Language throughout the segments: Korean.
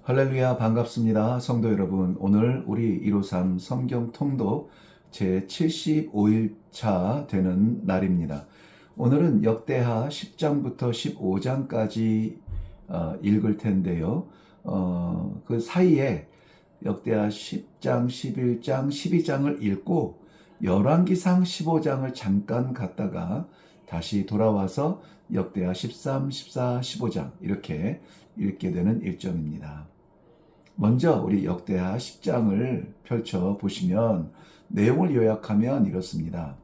할렐루야, 반갑습니다. 성도 여러분, 오늘 우리 153 성경 통독 제 75일차 되는 날입니다. 오늘은 역대하 10장부터 15장까지 읽을 텐데요. 그 사이에 역대하 10장, 11장, 12장을 읽고 열왕기상 15장을 잠깐 갔다가 다시 돌아와서 역대하 13, 14, 15장 이렇게 읽게 되는 일정입니다. 먼저 우리 역대하 10장을 펼쳐 보시면 내용을 요약하면 이렇습니다.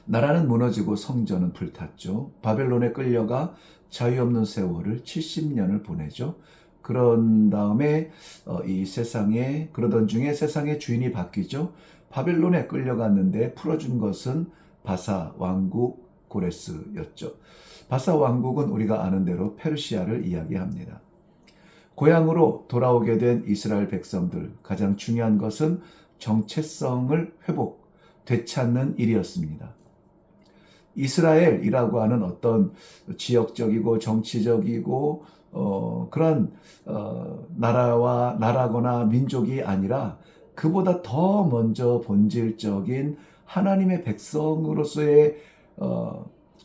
나라는 무너지고 성전은 불탔죠. 바벨론에 끌려가 자유 없는 세월을 70년을 보내죠. 그런 다음에 이 세상에 그러던 중에 세상의 주인이 바뀌죠. 바벨론에 끌려갔는데 풀어준 것은 바사 왕국 고레스였죠. 바사 왕국은 우리가 아는 대로 페르시아를 이야기합니다. 고향으로 돌아오게 된 이스라엘 백성들, 가장 중요한 것은 정체성을 되찾는 일이었습니다. 이스라엘이라고 하는 어떤 지역적이고 정치적이고 그런 나라거나 민족이 아니라 그보다 더 먼저 본질적인 하나님의 백성으로서의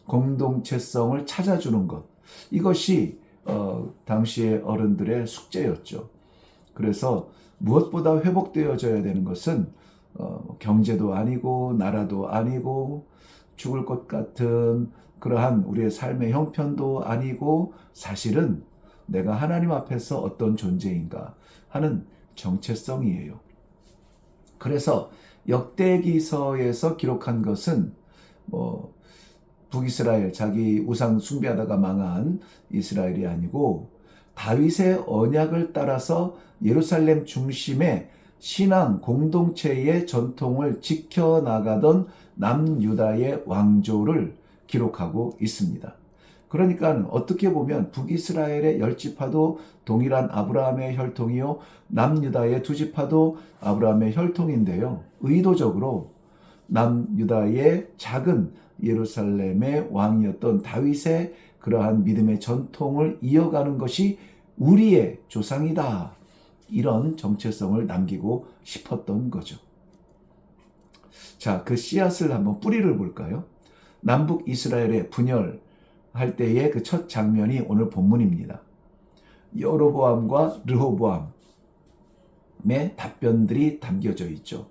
공동체성을 찾아주는 것, 이것이 당시의 어른들의 숙제였죠. 그래서 무엇보다 회복되어져야 되는 것은 경제도 아니고 나라도 아니고 죽을 것 같은 그러한 우리의 삶의 형편도 아니고 사실은 내가 하나님 앞에서 어떤 존재인가 하는 정체성이에요. 그래서 역대기서에서 기록한 것은 북이스라엘, 자기 우상 숭배하다가 망한 이스라엘이 아니고 다윗의 언약을 따라서 예루살렘 중심의 신앙 공동체의 전통을 지켜나가던 남유다의 왕조를 기록하고 있습니다. 그러니까 어떻게 보면 북이스라엘의 10지파도 동일한 아브라함의 혈통이요, 남유다의 2지파도 아브라함의 혈통인데요. 의도적으로 남유다의 작은 예루살렘의 왕이었던 다윗의 그러한 믿음의 전통을 이어가는 것이 우리의 조상이다. 이런 정체성을 남기고 싶었던 거죠. 자, 그 씨앗을 한번 뿌리를 볼까요? 남북 이스라엘의 분열할 때의 그 첫 장면이 오늘 본문입니다. 여로보암과 르호보암의 답변들이 담겨져 있죠.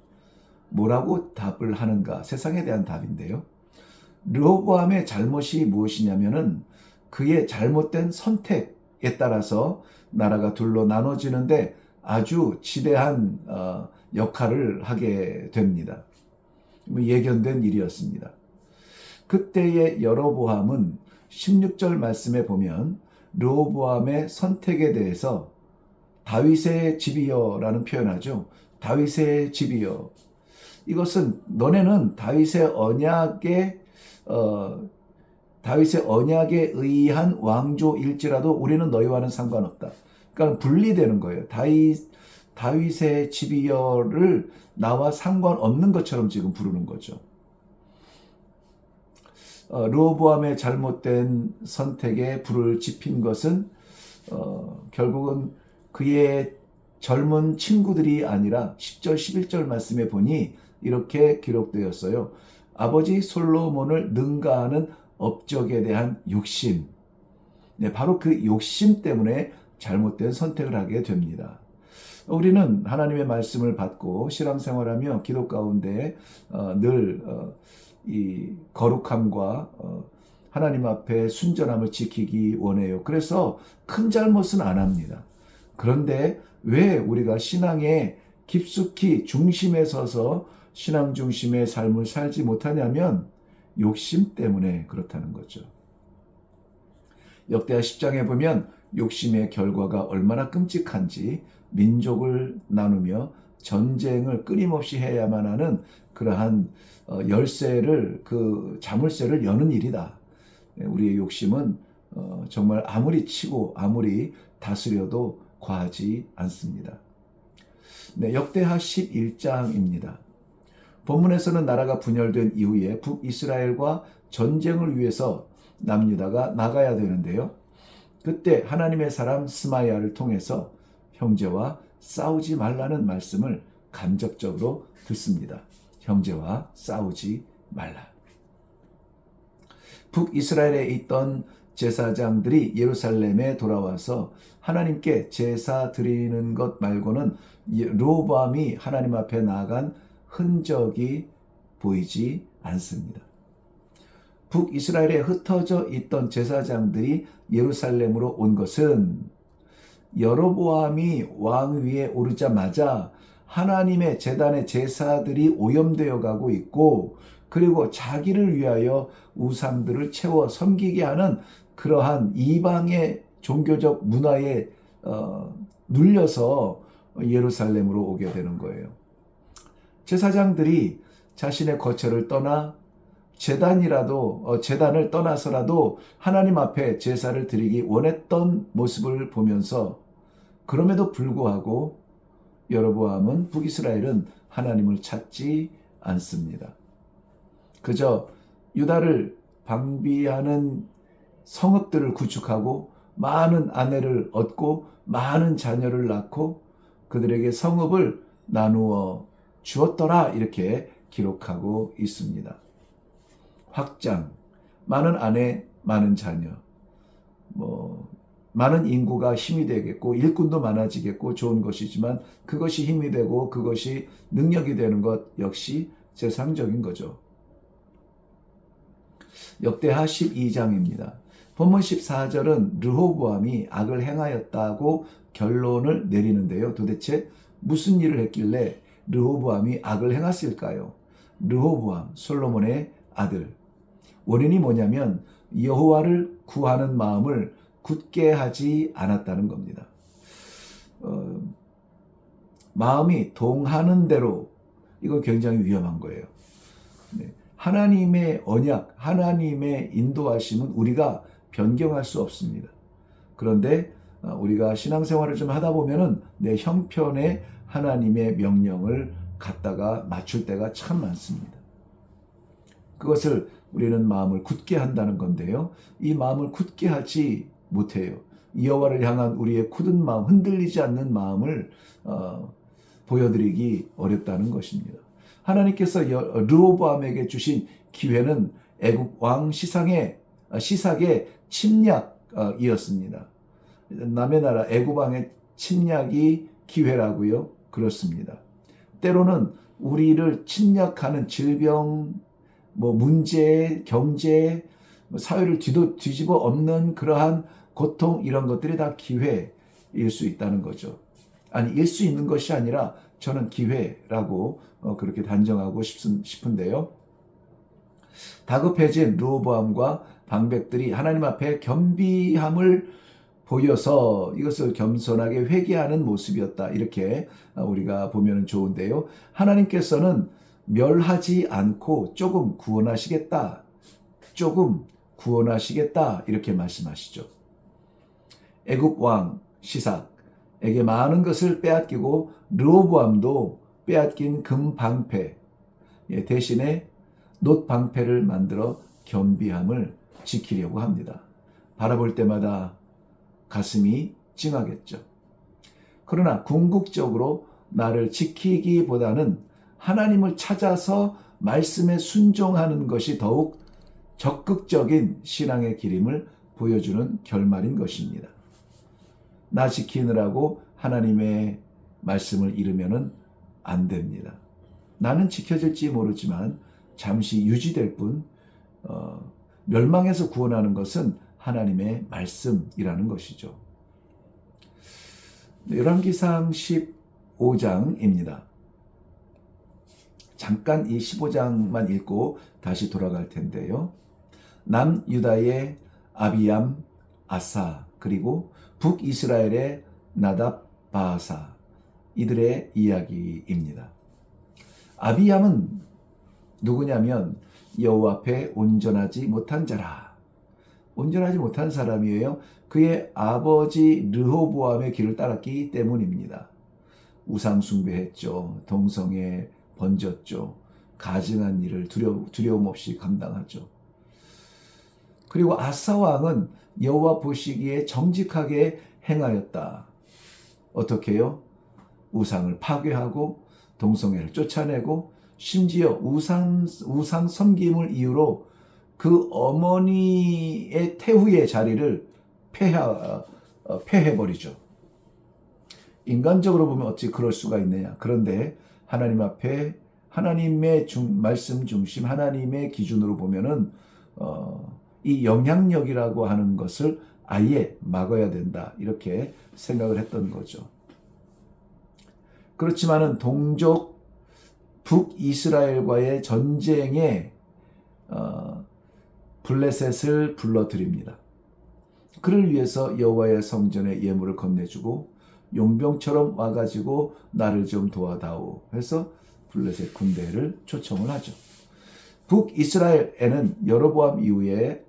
뭐라고 답을 하는가? 세상에 대한 답인데요. 르호보암의 잘못이 무엇이냐면은 그의 잘못된 선택에 따라서 나라가 둘로 나눠지는데 아주 지대한 역할을 하게 됩니다. 예견된 일이었습니다. 그때의 여로보암은 16절 말씀에 보면 르호보암의 선택에 대해서 다윗의 집이여라는 표현하죠. 다윗의 집이여. 이것은 너네는 다윗의 언약에 의한 왕조일지라도 우리는 너희와는 상관없다. 그러니까 분리되는 거예요. 다윗의 집이여를 나와 상관없는 것처럼 지금 부르는 거죠. 르호보암의 잘못된 선택에 불을 지핀 것은 결국은 그의 젊은 친구들이 아니라 10절, 11절 말씀에 보니 이렇게 기록되었어요. 아버지 솔로몬을 능가하는 업적에 대한 욕심. 네, 바로 그 욕심 때문에 잘못된 선택을 하게 됩니다. 우리는 하나님의 말씀을 받고 신앙생활하며 기도 가운데 늘 이 거룩함과 하나님 앞에 순전함을 지키기 원해요. 그래서 큰 잘못은 안 합니다. 그런데 왜 우리가 신앙의 깊숙이 중심에 서서 신앙 중심의 삶을 살지 못하냐면 욕심 때문에 그렇다는 거죠. 역대하 10장에 보면 욕심의 결과가 얼마나 끔찍한지 민족을 나누며 전쟁을 끊임없이 해야만 하는 그러한 자물쇠를 여는 일이다. 우리의 욕심은 정말 아무리 치고 아무리 다스려도 과하지 않습니다. 네, 역대하 11장입니다. 본문에서는 나라가 분열된 이후에 북이스라엘과 전쟁을 위해서 남유다가 나가야 되는데요. 그때 하나님의 사람 스마야를 통해서 형제와 싸우지 말라는 말씀을 간접적으로 듣습니다. 형제와 싸우지 말라. 북이스라엘에 있던 제사장들이 예루살렘에 돌아와서 하나님께 제사 드리는 것 말고는 르호보암이 하나님 앞에 나아간 흔적이 보이지 않습니다. 북이스라엘에 흩어져 있던 제사장들이 예루살렘으로 온 것은 여로보암이 왕 위에 오르자마자 하나님의 제단의 제사들이 오염되어 가고 있고, 그리고 자기를 위하여 우상들을 채워 섬기게 하는 그러한 이방의 종교적 문화에 눌려서 예루살렘으로 오게 되는 거예요. 제사장들이 자신의 거처를 떠나 제단을 떠나서라도 하나님 앞에 제사를 드리기 원했던 모습을 보면서, 그럼에도 불구하고 여로보암은 북이스라엘은 하나님을 찾지 않습니다. 그저 유다를 방비하는 성읍들을 구축하고 많은 아내를 얻고 많은 자녀를 낳고 그들에게 성읍을 나누어 주었더라, 이렇게 기록하고 있습니다. 확장, 많은 아내, 많은 자녀, 많은 인구가 힘이 되겠고 일꾼도 많아지겠고 좋은 것이지만, 그것이 힘이 되고 그것이 능력이 되는 것 역시 세상적인 거죠. 역대하 12장입니다. 본문 14절은 르호보암이 악을 행하였다고 결론을 내리는데요. 도대체 무슨 일을 했길래 르호보암이 악을 행했을까요? 르호보암, 솔로몬의 아들. 원인이 뭐냐면 여호와를 구하는 마음을 굳게 하지 않았다는 겁니다. 마음이 동하는 대로, 이거 굉장히 위험한 거예요. 하나님의 언약, 하나님의 인도하심은 우리가 변경할 수 없습니다. 그런데 우리가 신앙생활을 좀 하다 보면은 내 형편에 하나님의 명령을 갖다가 맞출 때가 참 많습니다. 그것을 우리는 마음을 굳게 한다는 건데요. 이 마음을 굳게 하지 못해요. 여호와를 향한 우리의 굳은 마음, 흔들리지 않는 마음을 보여드리기 어렵다는 것입니다. 하나님께서 르호보암에게 주신 기회는 애굽 왕 시삭의 침략이었습니다. 남의 나라 애굽 왕의 침략이 기회라고요? 그렇습니다. 때로는 우리를 침략하는 질병, 문제, 경제, 사회를 뒤집어 엎는 그러한 고통, 이런 것들이 다 기회일 수 있다는 거죠. 아니, 일 수 있는 것이 아니라 저는 기회라고 그렇게 단정하고 싶은데요. 다급해진 르호보암과 방백들이 하나님 앞에 겸비함을 보여서 이것을 겸손하게 회개하는 모습이었다, 이렇게 우리가 보면 좋은데요. 하나님께서는 멸하지 않고 조금 구원하시겠다, 이렇게 말씀하시죠. 애굽 왕 시삭에게 많은 것을 빼앗기고 르호보암도 빼앗긴 금 방패 대신에 놋 방패를 만들어 겸비함을 지키려고 합니다. 바라볼 때마다 가슴이 찡하겠죠. 그러나 궁극적으로 나를 지키기보다는 하나님을 찾아서 말씀에 순종하는 것이 더욱 적극적인 신앙의 기림을 보여주는 결말인 것입니다. 나 지키느라고 하나님의 말씀을 잃으면 안 됩니다. 나는 지켜질지 모르지만 잠시 유지될 뿐, 멸망에서 구원하는 것은 하나님의 말씀이라는 것이죠. 열왕기상 15장입니다. 잠깐 이 15장만 읽고 다시 돌아갈 텐데요. 남유다의 아비암, 아사, 그리고 북이스라엘의 나답, 바하사, 이들의 이야기입니다. 아비암은 누구냐면 여호와 앞에 온전하지 못한 자라. 온전하지 못한 사람이에요. 그의 아버지 르호보암의 길을 따랐기 때문입니다. 우상 숭배했죠. 동성애 번졌죠. 가증한 일을 두려움 없이 감당하죠. 그리고 아사 왕은 여호와 보시기에 정직하게 행하였다. 어떻게요? 우상을 파괴하고 동성애를 쫓아내고 심지어 우상 섬김을 이유로 그 어머니의 태후의 자리를 폐해버리죠. 인간적으로 보면 어찌 그럴 수가 있느냐. 그런데 하나님 앞에 하나님의 말씀 중심 하나님의 기준으로 보면은 이 영향력이라고 하는 것을 아예 막아야 된다. 이렇게 생각을 했던 거죠. 그렇지만은 동족 북이스라엘과의 전쟁에 블레셋을 불러들입니다. 그를 위해서 여호와의 성전에 예물을 건네주고 용병처럼 와가지고 나를 좀 도와다오 해서 블레셋 군대를 초청을 하죠. 북이스라엘에는 여로보암 이후에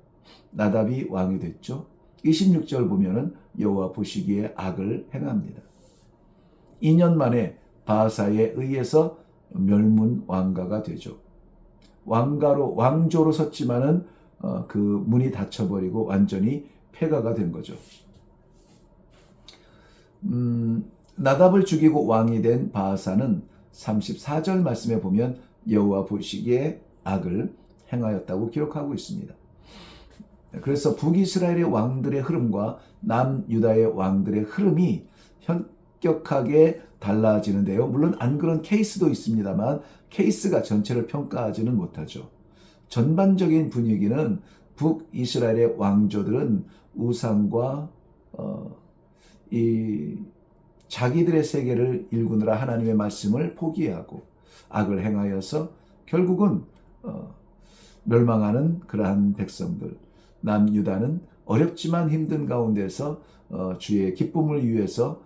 나답이 왕이 됐죠. 26절 보면은 여호와 보시기에 악을 행합니다. 2년 만에 바하사에 의해서 멸문 왕가가 되죠. 왕조로 섰지만은 그 문이 닫혀버리고 완전히 폐가가 된 거죠. 나답을 죽이고 왕이 된 바하사는 34절 말씀에 보면 여호와 보시기에 악을 행하였다고 기록하고 있습니다. 그래서 북이스라엘의 왕들의 흐름과 남유다의 왕들의 흐름이 현격하게 달라지는데요. 물론 안 그런 케이스도 있습니다만 케이스가 전체를 평가하지는 못하죠. 전반적인 분위기는 북이스라엘의 왕조들은 우상과 이 자기들의 세계를 일구느라 하나님의 말씀을 포기하고 악을 행하여서 결국은 멸망하는 그러한 백성들. 남유다는 어렵지만 힘든 가운데서 주의 기쁨을 위해서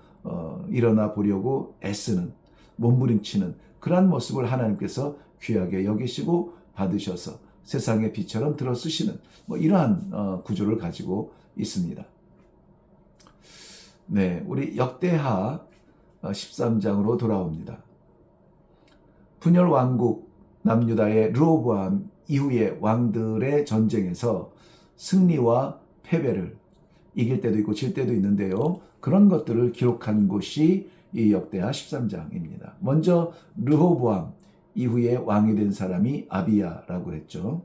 일어나 보려고 애쓰는 몸부림치는 그러한 모습을 하나님께서 귀하게 여기시고 받으셔서 세상의 빛처럼 들어쓰시는 이러한 구조를 가지고 있습니다. 네, 우리 역대하 13장으로 돌아옵니다. 분열 왕국 남유다의 르호보암 이후의 왕들의 전쟁에서 승리와 패배를 이길 때도 있고 질 때도 있는데요. 그런 것들을 기록한 곳이 이 역대하 13장입니다. 먼저 르호보암 이후에 왕이 된 사람이 아비야라고 했죠.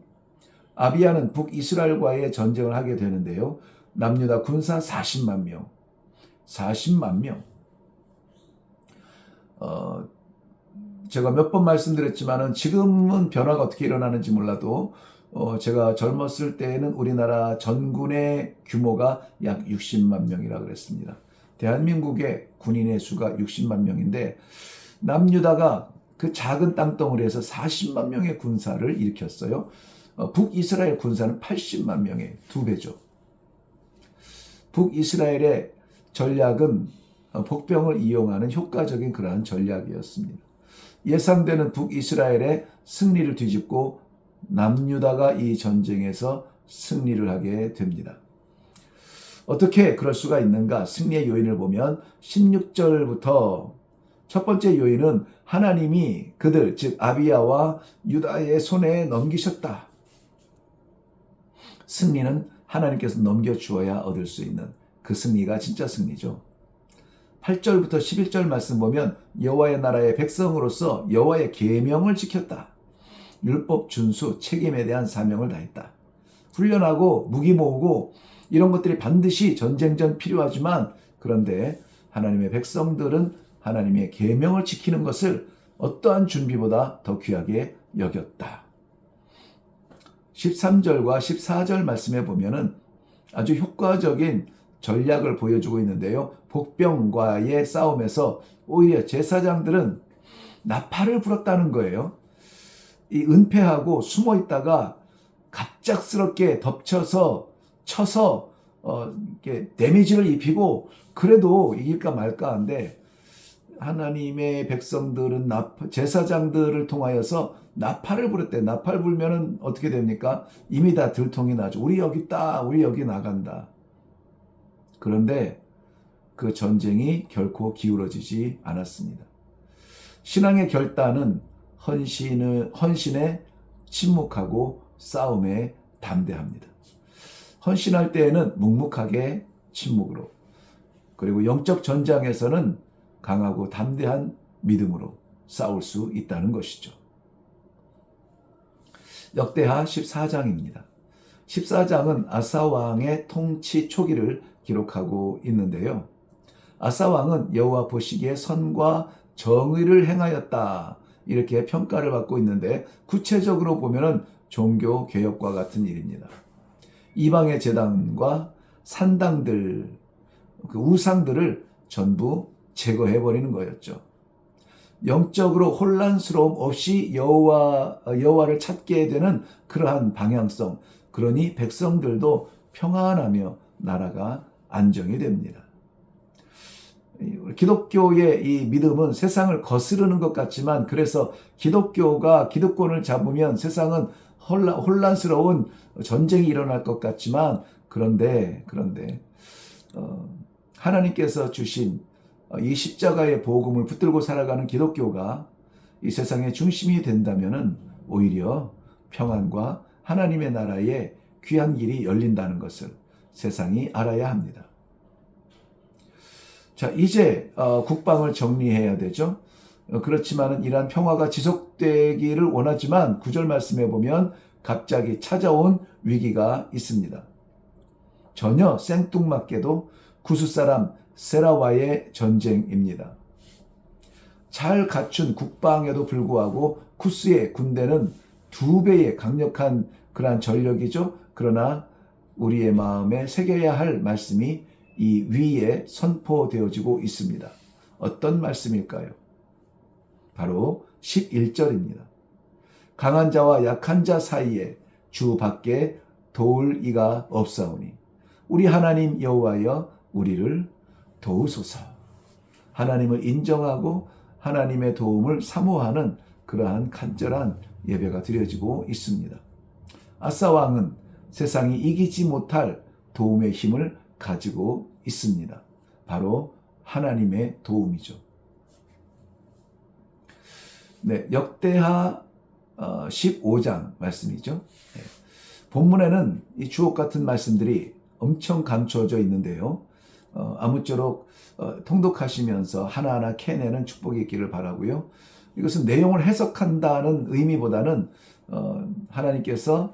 아비야는 북이스라엘과의 전쟁을 하게 되는데요. 남유다 군사 40만 명. 40만 명. 제가 몇 번 말씀드렸지만은 지금은 변화가 어떻게 일어나는지 몰라도 제가 젊었을 때에는 우리나라 전군의 규모가 약 60만 명이라 그랬습니다. 대한민국의 군인의 수가 60만 명인데 남유다가 그 작은 땅덩어리에서 40만 명의 군사를 일으켰어요. 북이스라엘 군사는 80만 명의 2배죠. 북이스라엘의 전략은 복병을 이용하는 효과적인 그러한 전략이었습니다. 예상되는 북이스라엘의 승리를 뒤집고 남유다가 이 전쟁에서 승리를 하게 됩니다. 어떻게 그럴 수가 있는가? 승리의 요인을 보면 16절부터 첫 번째 요인은 하나님이 그들 즉 아비야와 유다의 손에 넘기셨다. 승리는 하나님께서 넘겨주어야 얻을 수 있는 그 승리가 진짜 승리죠. 8절부터 11절 말씀 보면 여호와의 나라의 백성으로서 여호와의 계명을 지켰다. 율법 준수, 책임에 대한 사명을 다했다. 훈련하고 무기 모으고 이런 것들이 반드시 전쟁 전 필요하지만 그런데 하나님의 백성들은 하나님의 계명을 지키는 것을 어떠한 준비보다 더 귀하게 여겼다. 13절과 14절 말씀에 보면은 아주 효과적인 전략을 보여주고 있는데요. 복병과의 싸움에서 오히려 제사장들은 나팔을 불었다는 거예요. 이 은폐하고 숨어 있다가 갑작스럽게 덮쳐서 쳐서 이렇게 데미지를 입히고 그래도 이길까 말까 한데 하나님의 백성들은 제사장들을 통하여서 나팔을 부렸대. 나팔 불면은 어떻게 됩니까? 이미 다 들통이 나죠. 우리 여기 있다. 우리 여기 나간다. 그런데 그 전쟁이 결코 기울어지지 않았습니다. 신앙의 결단은 헌신에 침묵하고 싸움에 담대합니다. 헌신할 때에는 묵묵하게 침묵으로, 그리고 영적 전장에서는 강하고 담대한 믿음으로 싸울 수 있다는 것이죠. 역대하 14장입니다. 14장은 아사 왕의 통치 초기를 기록하고 있는데요. 아사 왕은 여호와 보시기에 선과 정의를 행하였다, 이렇게 평가를 받고 있는데, 구체적으로 보면은 종교 개혁과 같은 일입니다. 이방의 제단과 산당들, 그 우상들을 전부 제거해버리는 거였죠. 영적으로 혼란스러움 없이 여호와를 찾게 되는 그러한 방향성, 그러니 백성들도 평안하며 나라가 안정이 됩니다. 기독교의 이 믿음은 세상을 거스르는 것 같지만, 그래서 기독교가 기득권을 잡으면 세상은 혼란스러운 전쟁이 일어날 것 같지만, 그런데 하나님께서 주신 이 십자가의 복음을 붙들고 살아가는 기독교가 이 세상의 중심이 된다면은 오히려 평안과 하나님의 나라에 귀한 길이 열린다는 것을 세상이 알아야 합니다. 자, 이제 국방을 정리해야 되죠. 그렇지만은 이러한 평화가 지속되기를 원하지만 9절 말씀에 보면 갑자기 찾아온 위기가 있습니다. 전혀 생뚱맞게도 구스 사람 세라와의 전쟁입니다. 잘 갖춘 국방에도 불구하고 구스의 군대는 2배의 강력한 그러한 전력이죠. 그러나 우리의 마음에 새겨야 할 말씀이 이 위에 선포되어지고 있습니다. 어떤 말씀일까요? 바로 11절입니다. 강한 자와 약한 자 사이에 주 밖에 도울 이가 없사오니 우리 하나님 여호와여 우리를 도우소서. 하나님을 인정하고 하나님의 도움을 사모하는 그러한 간절한 예배가 드려지고 있습니다. 아사 왕은 세상이 이기지 못할 도움의 힘을 가지고 있습니다. 바로 하나님의 도움이죠. 네, 역대하 15장 말씀이죠. 네. 본문에는 이 주옥 같은 말씀들이 엄청 감춰져 있는데요. 아무쪼록 통독하시면서 하나하나 캐내는 축복이 있기를 바라고요. 이것은 내용을 해석한다는 의미보다는 하나님께서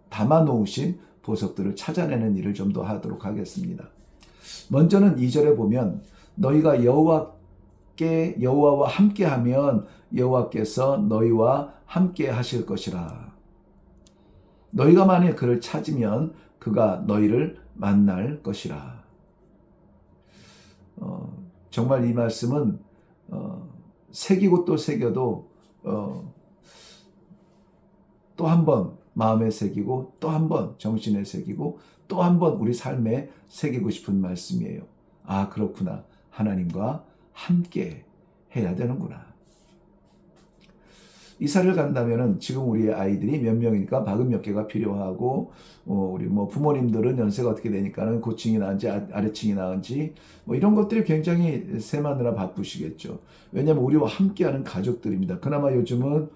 담아놓으신 보석들을 찾아내는 일을 좀 더 하도록 하겠습니다. 먼저는 2절에 보면 너희가 여호와와 함께하면 여호와께서 너희와 함께 하실 것이라. 너희가 만일 그를 찾으면 그가 너희를 만날 것이라. 정말 이 말씀은 새기고 또 새겨도 또 한 번 마음에 새기고 또 한 번 정신에 새기고 또 한 번 우리 삶에 새기고 싶은 말씀이에요. 아, 그렇구나. 하나님과 함께 해야 되는구나. 이사를 간다면은 지금 우리의 아이들이 몇 명이니까 방은 몇 개가 필요하고, 우리 부모님들은 연세가 어떻게 되니까는 고층이 나은지 아래층이 나은지 이런 것들이 굉장히 세마느라 바쁘시겠죠. 왜냐하면 우리와 함께하는 가족들입니다. 그나마 요즘은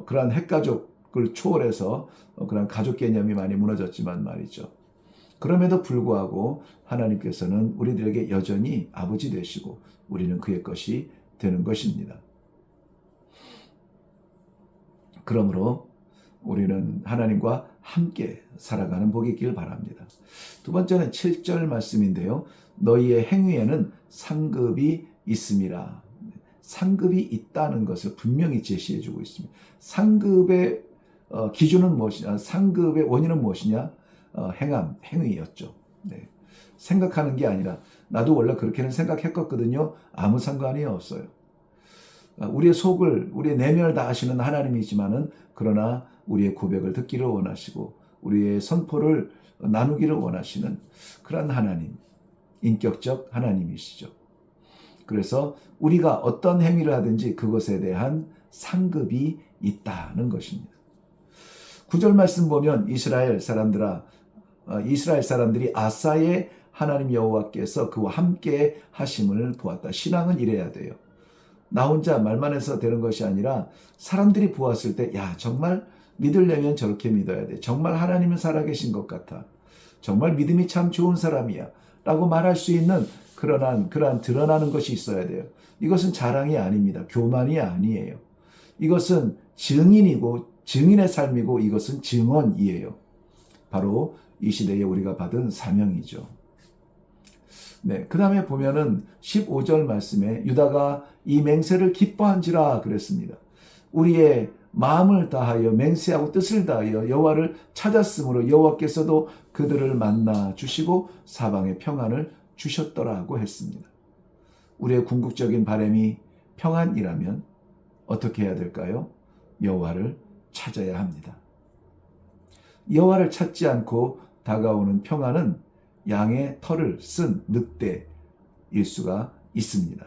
그러한 핵가족을 초월해서 그런 가족 개념이 많이 무너졌지만 말이죠. 그럼에도 불구하고 하나님께서는 우리들에게 여전히 아버지 되시고 우리는 그의 것이 되는 것입니다. 그러므로 우리는 하나님과 함께 살아가는 복이 있길 바랍니다. 두 번째는 7절 말씀인데요. 너희의 행위에는 상급이 있음이라. 상급이 있다는 것을 분명히 제시해주고 있습니다. 상급의 기준은 무엇이냐? 상급의 원인은 무엇이냐? 행위였죠. 네. 생각하는 게 아니라 나도 원래 그렇게는 생각했거든요. 아무 상관이 없어요. 우리의 속을, 우리의 내면을 다 아시는 하나님이지만은 그러나 우리의 고백을 듣기를 원하시고 우리의 선포를 나누기를 원하시는 그런 하나님, 인격적 하나님이시죠. 그래서 우리가 어떤 행위를 하든지 그것에 대한 상급이 있다는 것입니다. 9절 말씀 보면 이스라엘 사람들이 아사의 하나님 여호와께서 그와 함께 하심을 보았다. 신앙은 이래야 돼요. 나 혼자 말만 해서 되는 것이 아니라 사람들이 보았을 때, 야, 정말 믿으려면 저렇게 믿어야 돼. 정말 하나님은 살아계신 것 같아. 정말 믿음이 참 좋은 사람이야. 라고 말할 수 있는 그러한 드러나는 것이 있어야 돼요. 이것은 자랑이 아닙니다. 교만이 아니에요. 이것은 증인이고 증인의 삶이고 이것은 증언이에요. 바로 이 시대에 우리가 받은 사명이죠. 네, 그 다음에 보면은 15절 말씀에 유다가 이 맹세를 기뻐한지라 그랬습니다. 우리의 마음을 다하여 맹세하고 뜻을 다하여 여호와를 찾았으므로 여호와께서도 그들을 만나 주시고 사방에 평안을 주셨더라고 했습니다. 우리의 궁극적인 바람이 평안이라면 어떻게 해야 될까요? 여호와를 찾아야 합니다. 여호와를 찾지 않고 다가오는 평안은 양의 털을 쓴 늑대일 수가 있습니다.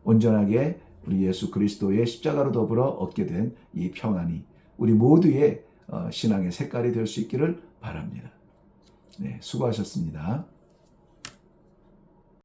온전하게 우리 예수 그리스도의 십자가로 더불어 얻게 된 이 평안이 우리 모두의 신앙의 색깔이 될 수 있기를 바랍니다. 네, 수고하셨습니다.